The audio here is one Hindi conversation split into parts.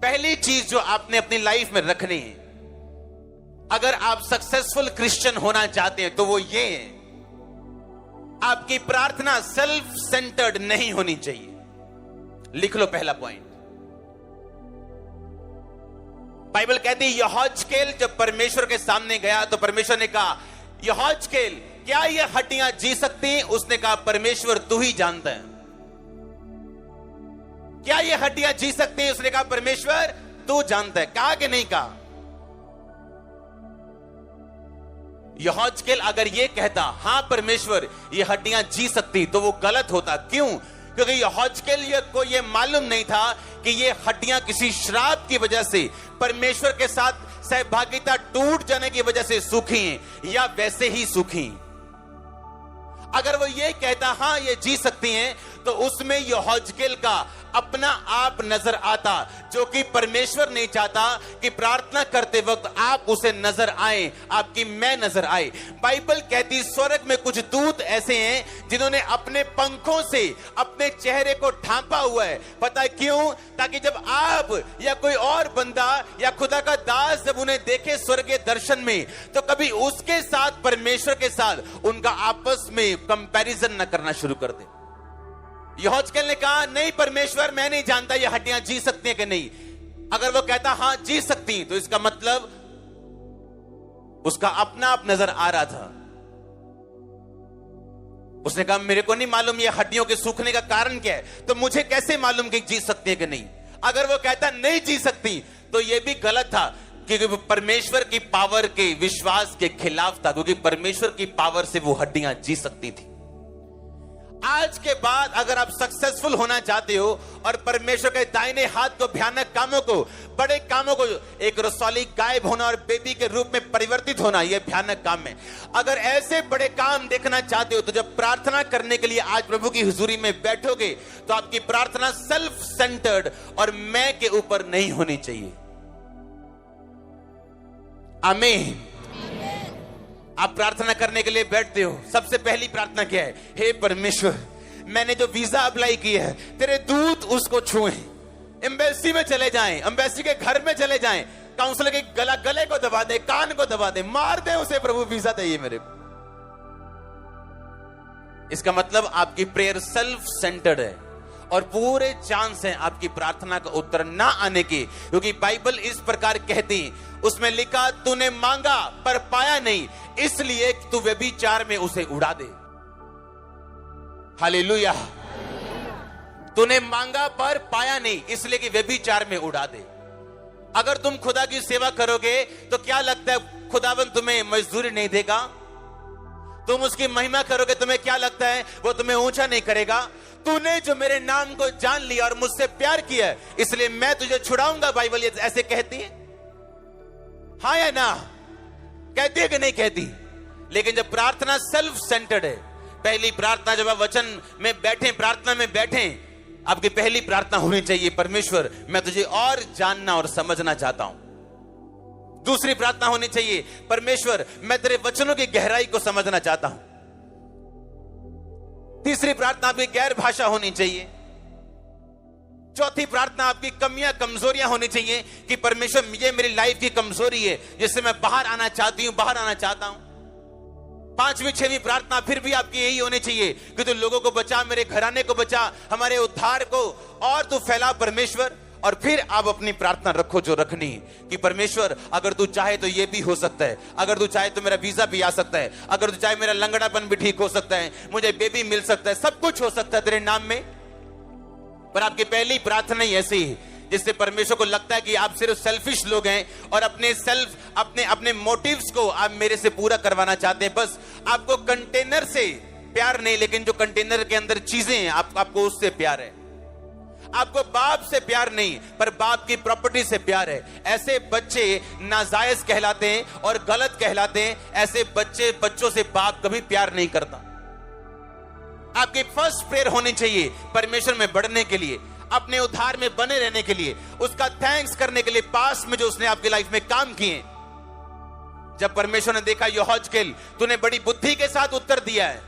पहली चीज जो आपने अपनी लाइफ में रखनी है, अगर आप सक्सेसफुल क्रिश्चियन होना चाहते हैं, तो वो ये है, आपकी प्रार्थना सेल्फ सेंटर्ड नहीं होनी चाहिए। लिख लो पहला पॉइंट। बाइबल कहती है यहोजकेल जब परमेश्वर के सामने गया तो परमेश्वर ने कहा, यहोजकेल क्या ये हड्डियां जी सकती हैं? उसने कहा, परमेश्वर तू ही जानता है। क्या ये हड्डियां जी सकती हैं? उसने कहा, परमेश्वर तू जानता है। कहा कि नहीं कहा? यहोजकेल अगर ये कहता, हां परमेश्वर ये हड्डियां जी सकती, तो वो गलत होता। क्यों? क्योंकि यहोजकेल को ये मालूम नहीं था कि ये हड्डियां किसी श्राप की वजह से, परमेश्वर के साथ सहभागिता टूट जाने की वजह से सूखी हैं या वैसे ही सूखी। अगर वो ये कहता हां ये जी सकती हैं, तो उसमें यहोजकेल का अपना आप नजर आता, जो कि परमेश्वर नहीं चाहता कि प्रार्थना करते वक्त आप उसे नजर आए, आपकी मैं नजर आए। बाइबल कहती स्वर्ग में कुछ दूत ऐसे हैं जिन्होंने अपने पंखों से अपने चेहरे को ढांपा हुआ है। पता है क्यों? ताकि जब आप या कोई और बंदा या खुदा का दास जब उन्हें देखे स्वर्गीय दर्शन में, तो कभी उसके साथ परमेश्वर के साथ उनका आपस में कंपैरिजन न करना शुरू कर दे। यहोजकेल ने कहा, नहीं परमेश्वर मैं नहीं जानता ये हड्डियां जी सकती हैं कि नहीं। अगर वो कहता हां जी सकती, तो इसका मतलब उसका अपना आप नजर आ रहा था। उसने कहा, मेरे को नहीं मालूम ये हड्डियों के सूखने का कारण क्या है, तो मुझे कैसे मालूम कि जी सकती है कि नहीं। अगर वो कहता नहीं जी सकती, तो यह भी गलत था, क्योंकि वो परमेश्वर की पावर के विश्वास के खिलाफ था, क्योंकि परमेश्वर की पावर से वो हड्डियां जी सकती थी। आज के बाद अगर आप सक्सेसफुल होना चाहते हो और परमेश्वर के दाहिने हाथ को, भयानक कामों को, बड़े कामों को, एक रसौली गायब होना और बेबी के रूप में परिवर्तित होना, यह भयानक काम है। अगर ऐसे बड़े काम देखना चाहते हो, तो जब प्रार्थना करने के लिए आज प्रभु की हुजूरी में बैठोगे, तो आपकी प्रार्थना सेल्फ सेंटर्ड और मैं के ऊपर नहीं होनी चाहिए। आमीन। आप प्रार्थना करने के लिए बैठते हो, सबसे पहली प्रार्थना क्या है? हे परमेश्वर, मैंने जो वीजा अप्लाई किया है, तेरे दूत उसको छुएं, एम्बेसी में चले जाएं, एम्बेसी के घर में चले जाएं, काउंसलर के गले को दबा दे, कान को दबा दे, मार दे उसे, प्रभु वीजा चाहिए मेरे को। इसका मतलब आपकी प्रेयर सेल्फ सेंटर्ड है और पूरे चांस हैं आपकी प्रार्थना का उत्तर ना आने की, क्योंकि बाइबल इस प्रकार कहती, उसमें लिखा, तूने मांगा पर पाया नहीं, इसलिए तू व्यभिचार में उसे उड़ा दे। हालेलुया। तूने मांगा पर पाया नहीं, इसलिए कि व्यभिचार में उड़ा दे। अगर तुम खुदा की सेवा करोगे, तो क्या लगता है खुदावन तुम्हें मजदूरी नहीं देगा? तुम उसकी महिमा करोगे, तुम्हें क्या लगता है वो तुम्हें ऊंचा नहीं करेगा? तूने जो मेरे नाम को जान लिया और मुझसे प्यार किया, इसलिए मैं तुझे छुड़ाऊंगा। बाइबल ऐसे कहती है, हाँ या ना? कहती है कि नहीं कहती? लेकिन जब प्रार्थना सेल्फ सेंटर्ड है, पहली प्रार्थना जब आप वचन में बैठे, प्रार्थना में बैठे, आपकी पहली प्रार्थना होनी चाहिए, परमेश्वर मैं तुझे और जानना और समझना चाहता हूं। दूसरी प्रार्थना होनी चाहिए, परमेश्वर मैं तेरे वचनों की गहराई को समझना चाहता हूं। तीसरी प्रार्थना आपकी गैर भाषा होनी चाहिए। चौथी प्रार्थना आपकी कमियां, कमजोरियां होनी चाहिए कि परमेश्वर ये मेरी लाइफ की कमजोरी है जिससे मैं बाहर आना चाहती हूं, बाहर आना चाहता हूं। पांचवी छठवीं प्रार्थना फिर भी आपकी यही होनी चाहिए कि तू लोगों को बचा, मेरे घराने को बचा, हमारे उद्धार को और तू फैला परमेश्वर। और फिर आप अपनी प्रार्थना रखो जो रखनी, कि परमेश्वर अगर तू चाहे तो ये भी हो सकता है, अगर तू चाहे तो मेरा वीजा भी आ सकता है, अगर तू चाहे मेरा लंगड़ापन भी ठीक हो सकता है, मुझे बेबी मिल सकता है, सब कुछ हो सकता है तेरे नाम में। पर आपकी पहली प्रार्थना ही ऐसी है जिससे परमेश्वर को लगता है कि आप सिर्फ सेल्फिश लोग हैं और अपने मोटिव्स को आप मेरे से पूरा करवाना चाहते हैं। बस आपको कंटेनर से प्यार नहीं, लेकिन जो कंटेनर के अंदर चीजें हैं आपको उससे प्यार है। आपको बाप से प्यार नहीं, पर बाप की प्रॉपर्टी से प्यार है। ऐसे बच्चे नाजायज कहलाते हैं और गलत कहलाते हैं। ऐसे बच्चों से बाप कभी प्यार नहीं करता। आपकी फर्स्ट प्रेयर होनी चाहिए परमेश्वर में बढ़ने के लिए, अपने उद्धार में बने रहने के लिए, उसका थैंक्स करने के लिए, पास में जो उसने आपकी लाइफ में काम किए। जब परमेश्वर ने देखा यहोजकेल तूने बड़ी बुद्धि के साथ उत्तर दिया है,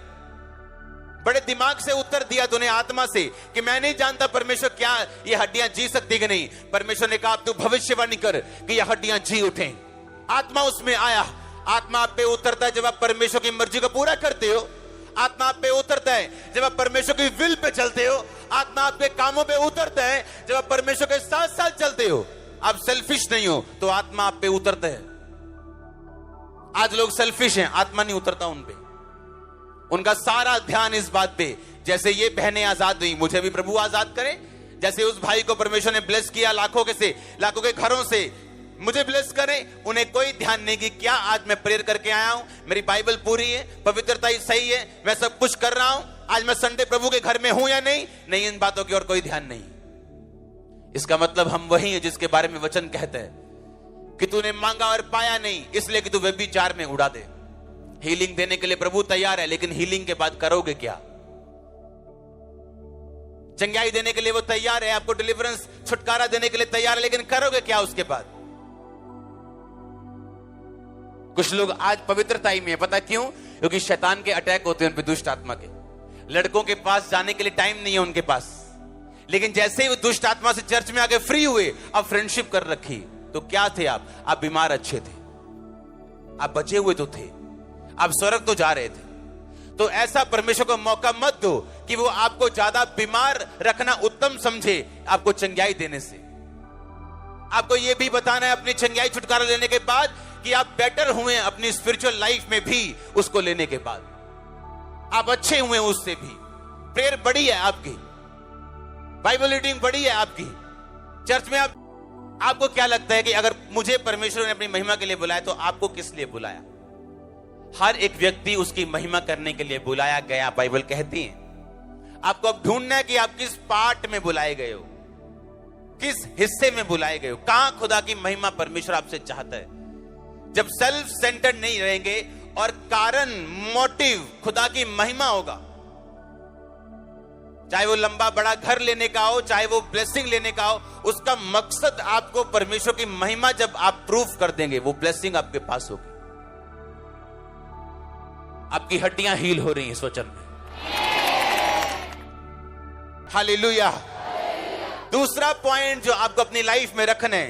बड़े दिमाग से उत्तर दिया तूने आत्मा से कि मैं नहीं जानता परमेश्वर क्या ये हड्डियां जी सकती कि नहीं। परमेश्वर ने कहा तू भविष्यवाणी कर कि ये हड्डियां जी उठें। आत्मा उसमें आया। आत्मा आप पे उतरता है जब आप परमेश्वर की मर्जी को पूरा करते हो। आत्मा आप पे उतरता है जब आप परमेश्वर की विल पे चलते हो। आत्मा आपके कामों पे उतरता है जब आप परमेश्वर के साथ साथ चलते हो। आप सेल्फिश नहीं हो तो आत्मा आप पे उतरता है। आज लोग सेल्फिश हैं, आत्मा नहीं उतरता उन पे। उनका सारा ध्यान इस बात पे, जैसे ये बहनें आजाद हुई, मुझे भी प्रभु आजाद करे। जैसे उस भाई को परमेश्वर ने ब्लेस किया लाखों के घरों से, मुझे ब्लेस करें। उन्हें कोई ध्यान नहीं कि क्या आज मैं प्रेयर करके आया हूं, मेरी बाइबल पूरी है, पवित्रता सही है, मैं सब कुछ कर रहा हूं, आज मैं संडे प्रभु के घर में हूं या नहीं। नहीं, इन बातों की और कोई ध्यान नहीं। इसका मतलब हम वही है जिसके बारे में वचन कहते हैं कि तूने मांगा और पाया नहीं, इसलिए कि तू व्यभिचार में उड़ा दे। हीलिंग देने के लिए प्रभु तैयार है, लेकिन हीलिंग के बाद करोगे क्या? चंगाई देने के लिए वो तैयार है, आपको डिलीवरेंस छुटकारा देने के लिए तैयार है, लेकिन करोगे क्या उसके बाद? कुछ लोग आज पवित्रता ही में है, पता क्यों? क्योंकि शैतान के अटैक होते हैं उन पे, दुष्ट आत्मा के। लड़कों के पास जाने के लिए टाइम नहीं है उनके पास, लेकिन जैसे ही वो दुष्ट आत्मा से चर्च में आके फ्री हुए, अब फ्रेंडशिप कर रखी। तो क्या थे आप बीमार अच्छे थे, आप बचे हुए तो थे, आप स्वर्ग तो जा रहे थे। तो ऐसा परमेश्वर को मौका मत दो कि वो आपको ज्यादा बीमार रखना उत्तम समझे आपको चंगाई देने से। आपको ये भी बताना है अपनी चंगाई छुटकारा लेने के बाद कि आप बेटर हुए अपनी स्पिरिचुअल लाइफ में भी, उसको लेने के बाद आप अच्छे हुए उससे भी। प्रेयर बड़ी है आपकी, बाइबल रीडिंग बड़ी है आपकी, चर्च में आपको क्या लगता है कि अगर मुझे परमेश्वर ने अपनी महिमा के लिए बुलाया तो आपको किस लिए बुलाया? हर एक व्यक्ति उसकी महिमा करने के लिए बुलाया गया, बाइबल कहती है। आपको अब ढूंढना है कि आप किस पार्ट में बुलाए गए हो, किस हिस्से में बुलाए गए हो, कहां खुदा की महिमा परमेश्वर आपसे चाहता है। जब सेल्फ सेंटर्ड नहीं रहेंगे और कारण मोटिव खुदा की महिमा होगा, चाहे वो लंबा बड़ा घर लेने का हो, चाहे वो ब्लेसिंग लेने का हो, उसका मकसद आपको परमेश्वर की महिमा जब आप प्रूफ कर देंगे, वो ब्लेसिंग आपके पास होगी। आपकी हड्डियां हील हो रही हैं इस वचन में। हालेलुया। दूसरा पॉइंट जो आपको अपनी लाइफ में रखना है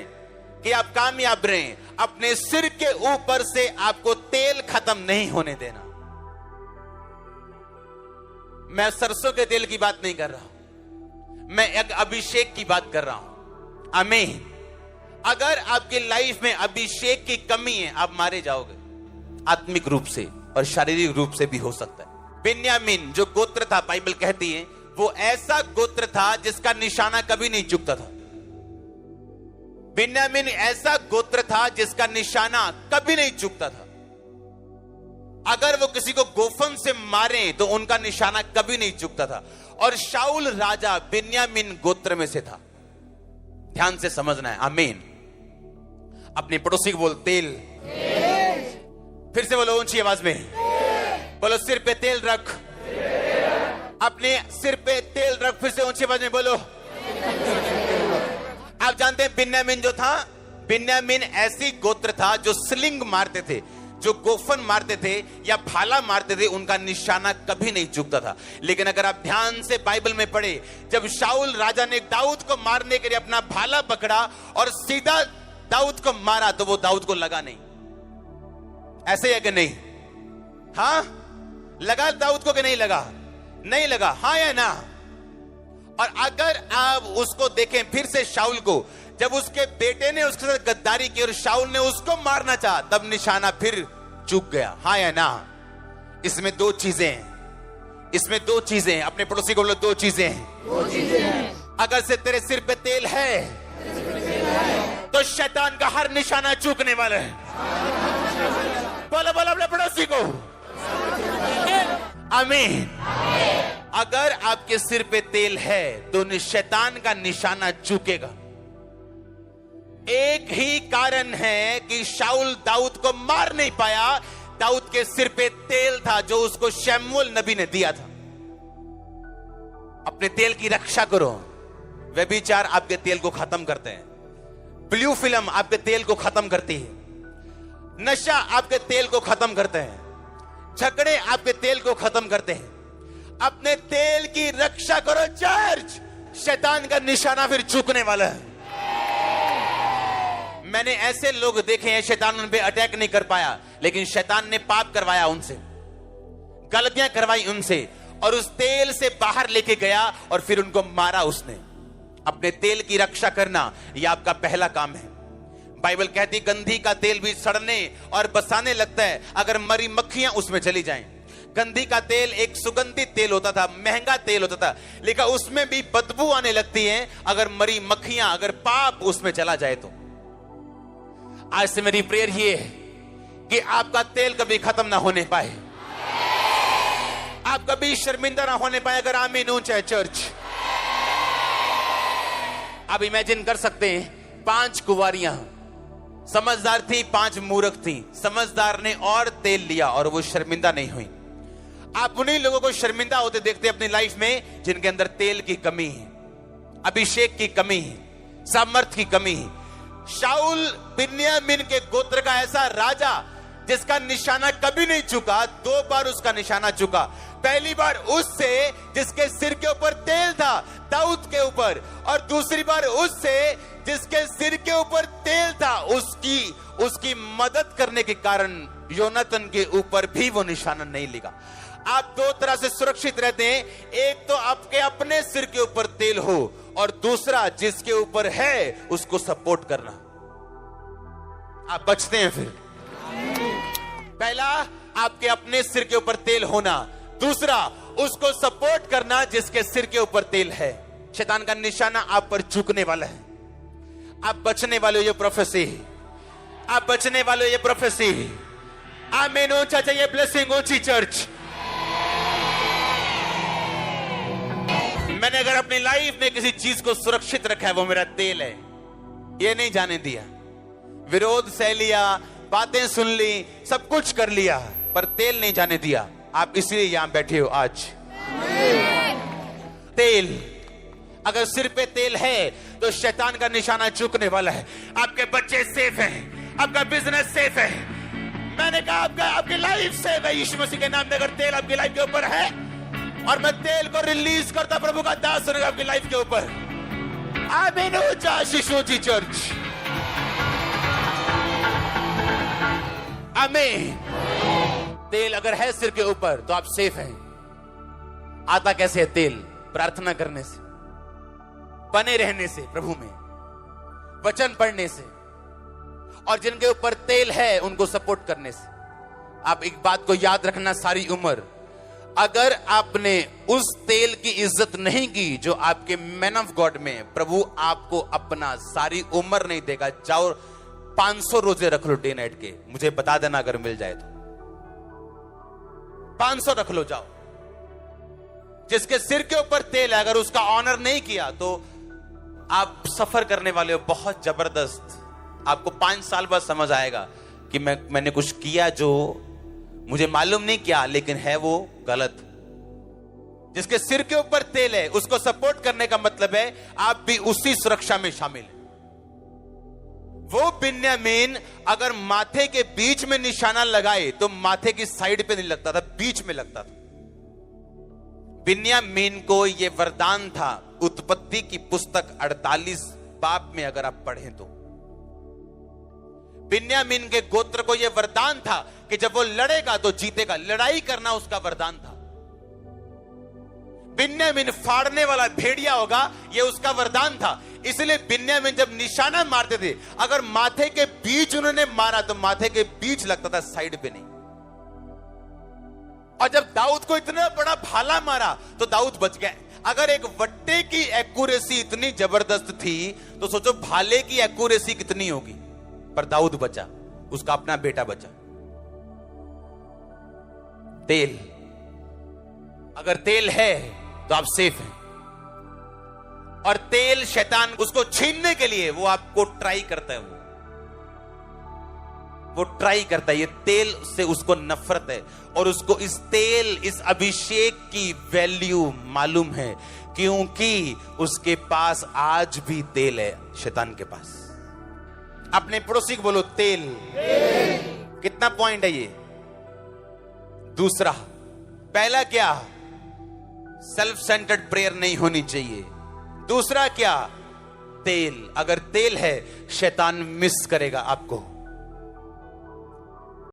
कि आप कामयाब रहें, अपने सिर के ऊपर से आपको तेल खत्म नहीं होने देना। मैं सरसों के तेल की बात नहीं कर रहा हूं, मैं एक अभिषेक की बात कर रहा हूं। आमीन। अगर आपकी लाइफ में अभिषेक की कमी है, आप मारे जाओगे, आत्मिक रूप से और शारीरिक रूप से भी हो सकता है। बिन्यामीन जो गोत्र था, बाइबल कहती है वो ऐसा गोत्र था जिसका निशाना कभी नहीं चूकता था। बिन्यामीन ऐसा गोत्र था जिसका निशाना कभी नहीं चूकता था। अगर वो किसी को गोफन से मारे तो उनका निशाना कभी नहीं चूकता था। और शाऊल राजा बिन्यामीन गोत्र में से था। ध्यान से समझना है। आमीन। अपने पड़ोसी को बोल तेल। फिर से बोलो ऊंची आवाज में, बोलो सिर पे तेल रख। अपने सिर पे तेल रख। फिर से ऊंची आवाज में बोलो। आप जानते हैं बिन्यामीन जो था, बिन्यामीन ऐसी गोत्र था जो स्लिंग मारते थे, जो गोफन मारते थे या भाला मारते थे, उनका निशाना कभी नहीं चूकता था। लेकिन अगर आप ध्यान से बाइबल में पढ़े, जब शाऊल राजा ने दाऊद को मारने के लिए अपना भाला पकड़ा और सीधा दाऊद को मारा तो वो दाऊद को लगा नहीं। ऐसे है कि नहीं? हाँ, लगा दाऊद को कि नहीं लगा? नहीं लगा। हाँ या ना? और अगर आप उसको देखें फिर से शाऊल को, जब उसके बेटे ने उसके साथ गद्दारी की और शाऊल ने उसको मारना चाहा, तब निशाना फिर चूक गया। हाँ या ना? इसमें दो चीजें हैं, इसमें दो चीजें हैं। अपने पड़ोसी को बोलो दो चीजें हैं। अगर से तेरे सिर पे तेल है तो शैतान का हर निशाना चूकने वाला है। बोलो बोलो अपने पड़ोसी को। आमीन। अगर आपके सिर पे तेल है तो शैतान का निशाना चूकेगा। एक ही कारण है कि शाऊल दाऊद को मार नहीं पाया, दाऊद के सिर पे तेल था जो उसको शमूएल नबी ने दिया था। अपने तेल की रक्षा करो। व्यभिचार आपके तेल को खत्म करते हैं, ब्लू फिल्म आपके तेल को खत्म करती है, नशा आपके तेल को खत्म करते हैं, झगड़े आपके तेल को खत्म करते हैं। अपने तेल की रक्षा करो चर्च, शैतान का निशाना फिर चूकने वाला है। मैंने ऐसे लोग देखे हैं, शैतान उन पे अटैक नहीं कर पाया, लेकिन शैतान ने पाप करवाया उनसे, गलतियां करवाई उनसे, और उस तेल से बाहर लेके गया और फिर उनको मारा उसने। अपने तेल की रक्षा करना यह आपका पहला काम है। बाइबल कहती गंधी का तेल भी सड़ने और बसाने लगता है अगर मरी मक्खियां उसमें चली जाएं। गंधी का तेल एक सुगंधित तेल होता था, महंगा तेल होता था, लेकिन उसमें भी बदबू आने लगती है अगर मरी मक्खियां, अगर पाप उसमें चला जाए तो। आज से मेरी प्रेयर ये है कि आपका तेल कभी खत्म ना होने पाए, आप कभी शर्मिंदा ना होने पाए। अगर आमीन ऊंचा है चर्च। आप इमेजिन कर सकते हैं 5 कुंवारियां समझदार थी, 5 मूर्ख थी। समझदार ने और तेल लिया और वो शर्मिंदा नहीं हुई। आप उन्हीं लोगों को शर्मिंदा होते देखते हैं अपनी लाइफ में जिनके अंदर तेल की कमी है, अभिषेक की कमी है, सामर्थ की कमी है। शाऊल बिन्यामीन के गोत्र का ऐसा राजा जिसका निशाना कभी नहीं चुका, 2 बार उसका निशाना चुका। पहली बार उससे जिसके सिर के ऊपर तेल था, दाऊद के ऊपर, और दूसरी बार उससे जिसके सिर के ऊपर तेल था, उसकी मदद करने के कारण योनातन के ऊपर भी वो निशाना नहीं लगा। आप 2 तरह से सुरक्षित रहते हैं, एक तो आपके अपने सिर के ऊपर तेल हो, और दूसरा जिसके ऊपर है उसको सपोर्ट करना, आप बचते हैं फिर। पहला आपके अपने सिर के ऊपर तेल होना, दूसरा उसको सपोर्ट करना जिसके सिर के ऊपर तेल है। शैतान का निशाना आप पर चूकने वाला है, आप बचने वाले हो, ये प्रोफेसी है, आप बचने वाले हो, ये प्रोफेसी है। आमीन ऊंचा चाहिए, ब्लेसिंग ऊंची चर्च। मैंने अगर अपनी लाइफ में किसी चीज को सुरक्षित रखा है वो मेरा तेल है, ये नहीं जाने दिया। विरोध सह लिया, बातें सुन ली, सब कुछ कर लिया, पर तेल नहीं जाने दिया। आप इसलिए यहां बैठे हो आज। तेल, अगर सिर पे तेल है तो शैतान का निशाना चूकने वाला है। आपके बच्चे सेफ हैं, आपका बिजनेस सेफ है। मैंने कहा आपकी लाइफ सेफ है यीशु मसीह के नाम में। अगर तेल आपकी लाइफ के ऊपर है, और मैं तेल को रिलीज करता प्रभु का दास सुनेगा आपकी लाइफ के ऊपर। आमीन ऊंचा शिशु जी चर्च। आमीन। तेल अगर है सिर के ऊपर तो आप सेफ हैं। आता कैसे है तेल? प्रार्थना करने से, बने रहने से, प्रभु में वचन पढ़ने से, और जिनके ऊपर तेल है उनको सपोर्ट करने से। आप एक बात को याद रखना सारी उम्र, अगर आपने उस तेल की इज्जत नहीं की जो आपके मैन ऑफ गॉड में, प्रभु आपको अपना सारी उम्र नहीं देगा। जाओ 500 रोजे रख लो डे नाइट के, मुझे बता देना अगर मिल जाए तो। 500 रख लो, जाओ। जिसके सिर के ऊपर तेल है, अगर उसका ऑनर नहीं किया तो आप सफर करने वाले हो बहुत जबरदस्त। आपको 5 साल बाद समझ आएगा कि मैंने कुछ किया जो मुझे मालूम नहीं किया, लेकिन है वो गलत। जिसके सिर के ऊपर तेल है उसको सपोर्ट करने का मतलब है आप भी उसी सुरक्षा में शामिल हैं। वो बिन्यामीन अगर माथे के बीच में निशाना लगाए तो माथे की साइड पे नहीं लगता था, बीच में लगता था। बिन्यामीन को यह वरदान था। उत्पत्ति की पुस्तक 48 बाब में अगर आप पढ़ें तो बिन्यामीन के गोत्र को यह वरदान था कि जब वो लड़ेगा तो जीतेगा। लड़ाई करना उसका वरदान था। बिन्यामीन फाड़ने वाला भेड़िया होगा, यह उसका वरदान था। इसलिए बिन्यामीन जब निशाना मारते थे, अगर माथे के बीच उन्होंने मारा तो माथे के बीच लगता था, साइड पे नहीं। और जब दाऊद को इतना बड़ा भाला मारा तो दाऊद बच गया। अगर एक वट्टे की एक्यूरेसी इतनी जबरदस्त थी तो सोचो भाले की एक्यूरेसी कितनी होगी। पर दाऊद बचा, उसका अपना बेटा बचा। तेल, अगर तेल है तो आप सेफ हैं। और तेल शैतान उसको छीनने के लिए वो आपको ट्राई करता है, वो ट्राई करता है। ये तेल से उसको नफरत है, और उसको इस तेल, इस अभिषेक की वैल्यू मालूम है, क्योंकि उसके पास आज भी तेल है। शैतान के पास। अपने पड़ोसी को बोलो तेल। कितना पॉइंट है ये? दूसरा, पहला क्या? सेल्फ सेंटर्ड प्रेयर नहीं होनी चाहिए। दूसरा क्या? तेल। अगर तेल है, शैतान मिस करेगा आपको।